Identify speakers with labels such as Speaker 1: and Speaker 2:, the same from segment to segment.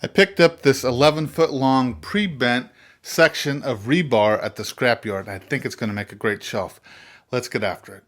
Speaker 1: I picked up this 11-foot long pre-bent section of rebar at the scrapyard. I think it's going to make a great shelf. Let's get after it.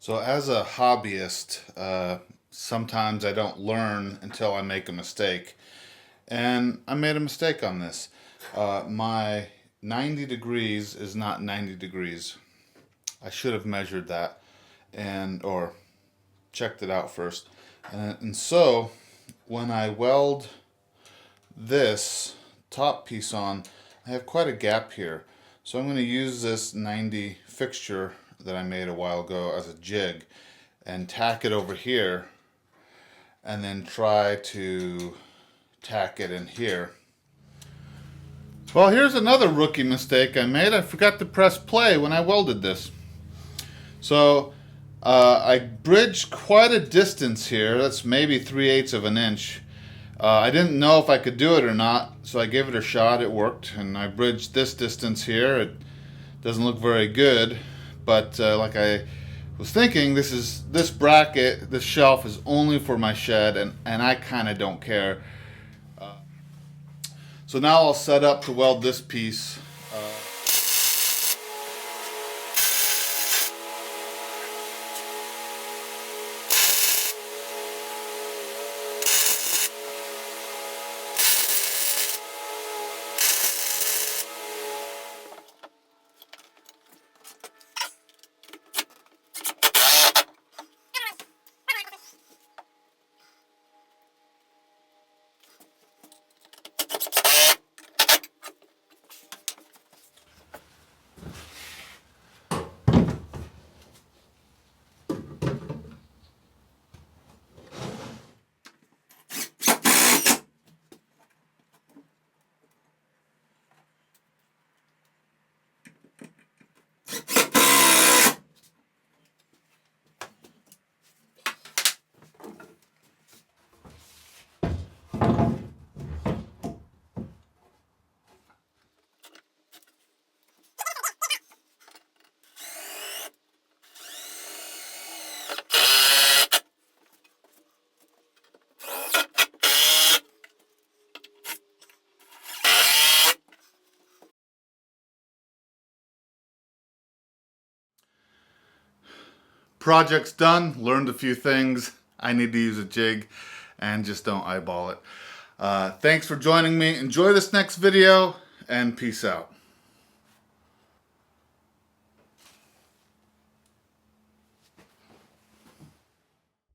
Speaker 1: So as a hobbyist, sometimes I don't learn until I make a mistake. And I made a mistake on this. My 90 degrees is not 90 degrees. I should have measured that or checked it out first. And so when I weld this top piece on, I have quite a gap here. So I'm going to use this 90 fixture that I made a while ago as a jig and tack it over here and then try to tack it in here. Well, here's another rookie mistake I made. I forgot to press play when I welded this. So I bridged quite a distance here. That's maybe 3/8 of an inch. I didn't know if I could do it or not, so I gave it a shot. It worked, and I bridged this distance here. It doesn't look very good, but like I was thinking, this bracket, this shelf is only for my shed, and I kind of don't care. So now I'll set up to weld this piece. Project's done, learned a few things. I need to use a jig and just don't eyeball it. Thanks for joining me. Enjoy this next video and peace out.